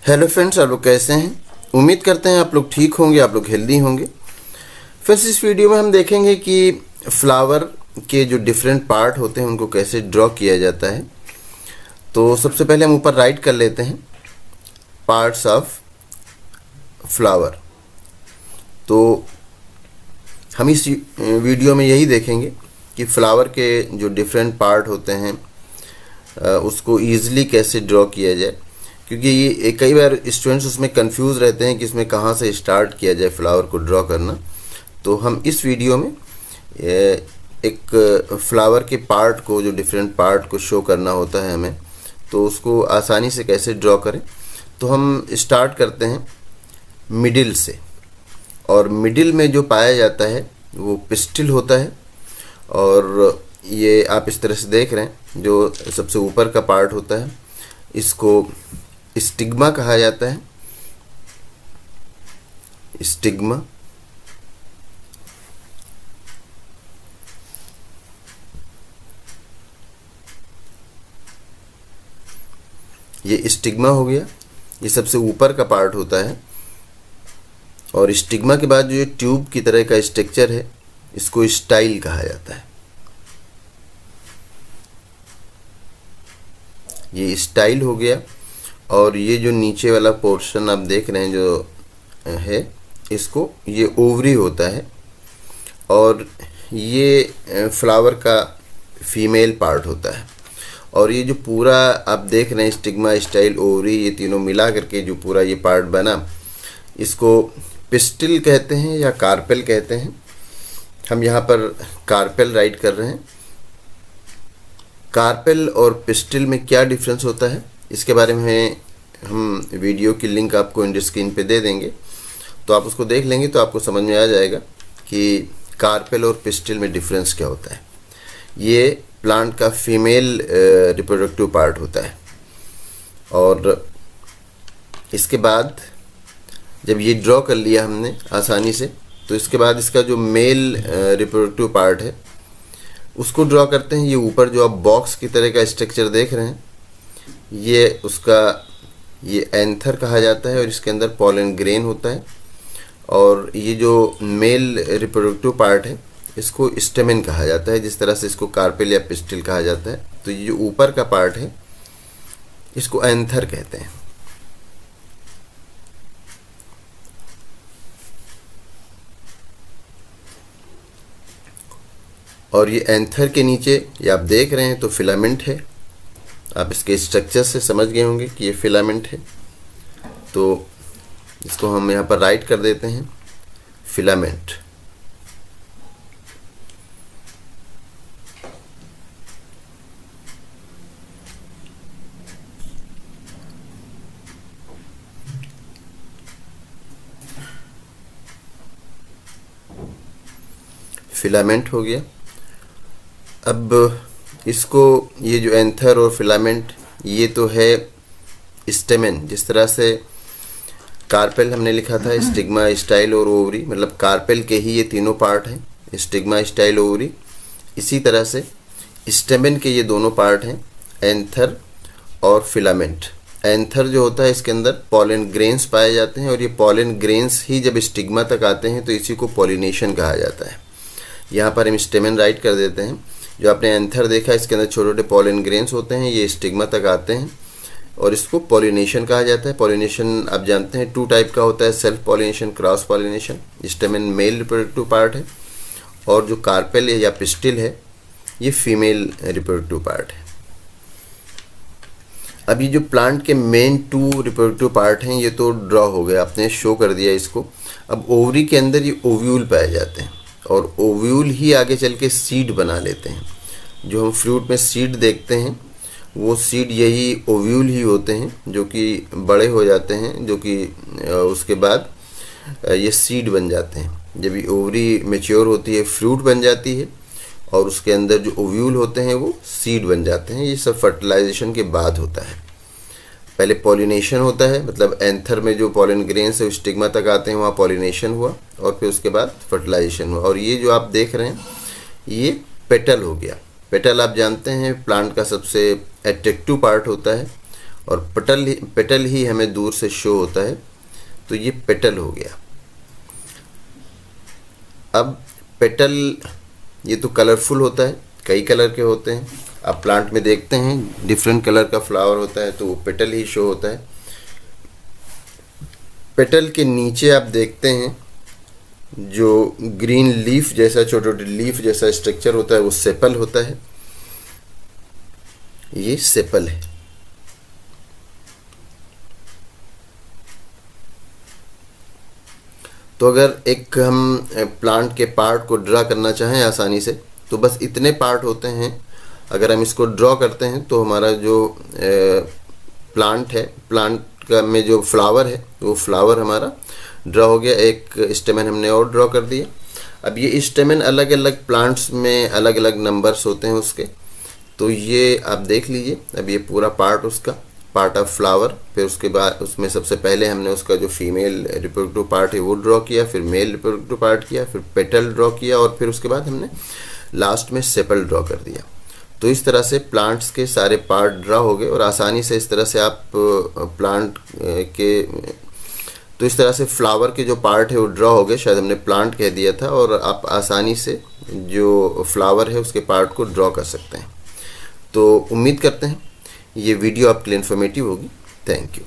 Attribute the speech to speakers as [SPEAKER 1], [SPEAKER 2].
[SPEAKER 1] Hello friends, आप लोग कैसे हैं। उम्मीद करते हैं आप लोग ठीक होंगे, आप लोग हेल्दी होंगे। फ्रेंड्स, इस वीडियो में हम देखेंगे कि फ्लावर के जो डिफरेंट पार्ट होते हैं उनको कैसे ड्रॉ किया जाता है। तो सबसे पहले हम ऊपर राइट कर लेते हैं पार्ट्स ऑफ फ्लावर। तो हम इस वीडियो में यही देखेंगे कि फ्लावर के जो डिफरेंट पार्ट होते हैं उसको ईज़िली कैसे ड्रॉ किया जाए, क्योंकि ये कई बार स्टूडेंट्स उसमें कंफ्यूज रहते हैं कि इसमें कहाँ से स्टार्ट किया जाए फ्लावर को ड्रॉ करना। तो हम इस वीडियो में एक फ्लावर के पार्ट को, जो डिफरेंट पार्ट को शो करना होता है हमें, तो उसको आसानी से कैसे ड्रॉ करें। तो हम स्टार्ट करते हैं मिडिल से, और मिडिल में जो पाया जाता है वो पिस्टिल होता है। और ये आप इस तरह से देख रहे हैं, जो सबसे ऊपर का पार्ट होता है इसको स्टिग्मा कहा जाता है। स्टिग्मा, ये स्टिग्मा हो गया, ये सबसे ऊपर का पार्ट होता है। और स्टिग्मा के बाद जो ये ट्यूब की तरह का स्ट्रक्चर है इसको स्टाइल कहा जाता है। ये स्टाइल हो गया। और ये जो नीचे वाला पोर्शन आप देख रहे हैं जो है, इसको ये ओवरी होता है। और ये फ्लावर का फीमेल पार्ट होता है। और ये जो पूरा आप देख रहे हैं स्टिग्मा, स्टाइल, ओवरी, ये तीनों मिला करके जो पूरा ये पार्ट बना, इसको पिस्टिल कहते हैं या कार्पेल कहते हैं। हम यहाँ पर कार्पेल राइट कर रहे हैं। कार्पेल और पिस्टिल में क्या डिफरेंस होता है इसके बारे में हम वीडियो की लिंक आपको इंड स्क्रीन पे दे देंगे, तो आप उसको देख लेंगे तो आपको समझ में आ जाएगा कि कार्पेल और पिस्टिल में डिफरेंस क्या होता है। ये प्लांट का फीमेल रिप्रोडक्टिव पार्ट होता है। और इसके बाद जब ये ड्रॉ कर लिया हमने आसानी से, तो इसके बाद इसका जो मेल रिप्रोडक्टिव पार्ट है उसको ड्रॉ करते हैं। ये ऊपर जो आप बॉक्स की तरह का स्ट्रक्चर देख रहे हैं, ये उसका ये एंथर कहा जाता है, और इसके अंदर पॉलन ग्रेन होता है। और ये जो मेल रिप्रोडक्टिव पार्ट है इसको स्टेमेन कहा जाता है, जिस तरह से इसको कार्पेल या पिस्टिल कहा जाता है। तो ये जो ऊपर का पार्ट है इसको एंथर कहते हैं। और ये एंथर के नीचे ये आप देख रहे हैं तो फिलामेंट है। आप इसके स्ट्रक्चर से समझ गए होंगे कि ये फिलामेंट है। तो इसको हम यहाँ पर राइट कर देते हैं, फिलामेंट। फिलामेंट हो गया। अब इसको, ये जो एंथर और फिलामेंट, ये तो है स्टेमेन। जिस तरह से कार्पेल हमने लिखा था, स्टिग्मा, स्टाइल और ओवरी, मतलब कार्पेल के ही ये तीनों पार्ट हैं, स्टिग्मा, स्टाइल, ओवरी। इसी तरह से स्टेमेन के ये दोनों पार्ट हैं, एंथर और फिलामेंट। एंथर जो होता है इसके अंदर पॉलन ग्रेन्स पाए जाते हैं, और ये पॉलन ग्रेन्स ही जब स्टिग्मा तक आते हैं तो इसी को पॉलिनेशन कहा जाता है। यहाँ पर हम स्टेमेन राइट कर देते हैं। जो आपने एंथर देखा इसके अंदर छोटे छोटे पॉलन ग्रेन्स होते हैं, ये स्टिग्मा तक आते हैं और इसको पॉलिनेशन कहा जाता है। पॉलिनेशन आप जानते हैं 2 टाइप का होता है, self pollination, cross pollination. Stamen male reproductive part है, और जो कार्पेल या पिस्टिल है ये फीमेल रिप्रोडक्टिव पार्ट है। अब ये जो प्लांट के मेन 2 रिप्रोडक्टिव पार्ट हैं ये तो ड्रॉ हो गए, आपने शो कर दिया इसको। अब ओवरी के अंदर ये ओव्यूल पाए जाते हैं, और ओव्यूल ही आगे चल के सीड बना लेते हैं। जो हम फ्रूट में सीड देखते हैं वो सीड यही ओव्यूल ही होते हैं, जो कि बड़े हो जाते हैं, जो कि उसके बाद ये सीड बन जाते हैं। जब ये ओवरी मैच्योर होती है, फ्रूट बन जाती है, और उसके अंदर जो ओव्यूल होते हैं वो सीड बन जाते हैं। ये सब फर्टिलाइजेशन के बाद होता है। पहले पॉलिनेशन होता है, मतलब एंथर में जो पॉलन ग्रेन से स्टिग्मा तक आते हैं वहाँ पॉलिनेशन हुआ, और फिर उसके बाद फर्टिलाइजेशन हुआ। और ये जो आप देख रहे हैं ये पेटल हो गया। पेटल आप जानते हैं प्लांट का सबसे एट्रैक्टिव पार्ट होता है, और पेटल ही हमें दूर से शो होता है, तो ये पेटल हो गया। अब पेटल ये तो कलरफुल होता है, कई कलर के होते हैं। आप प्लांट में देखते हैं डिफरेंट कलर का फ्लावर होता है, तो वो पेटल ही शो होता है। पेटल के नीचे आप देखते हैं जो ग्रीन लीफ जैसा, छोटे छोटे लीफ जैसा स्ट्रक्चर होता है, वो सेपल होता है। ये सेपल है। तो अगर एक हम प्लांट के पार्ट को ड्रा करना चाहें आसानी से, तो बस इतने पार्ट होते हैं। अगर हम इसको ड्रॉ करते हैं तो हमारा जो प्लांट है, प्लांट का में जो फ्लावर है, वो फ्लावर हमारा ड्रॉ हो गया। एक स्टेमन हमने और ड्रॉ कर दिया। अब ये स्टेमन अलग अलग प्लांट्स में अलग अलग नंबर्स होते हैं उसके, तो ये आप देख लीजिए। अब ये पूरा पार्ट उसका पार्ट ऑफ फ्लावर, फिर उसके बाद उसमें सबसे पहले हमने उसका जो फीमेल रिप्रोडक्टिव पार्ट है वो ड्रॉ किया, फिर मेल रिप्रोडक्टिव पार्ट किया, फिर पेटल ड्रॉ किया, और फिर उसके बाद हमने लास्ट में सेपल ड्रॉ कर दिया। तो इस तरह से प्लांट्स के सारे पार्ट ड्रॉ हो गए, और आसानी से इस तरह से आप प्लांट के, तो इस तरह से फ्लावर के जो पार्ट है वो ड्रॉ हो गए। शायद हमने प्लांट कह दिया था, और आप आसानी से जो फ्लावर है उसके पार्ट को ड्रॉ कर सकते हैं। तो उम्मीद करते हैं ये वीडियो आपके लिए इन्फॉर्मेटिव होगी। Thank you.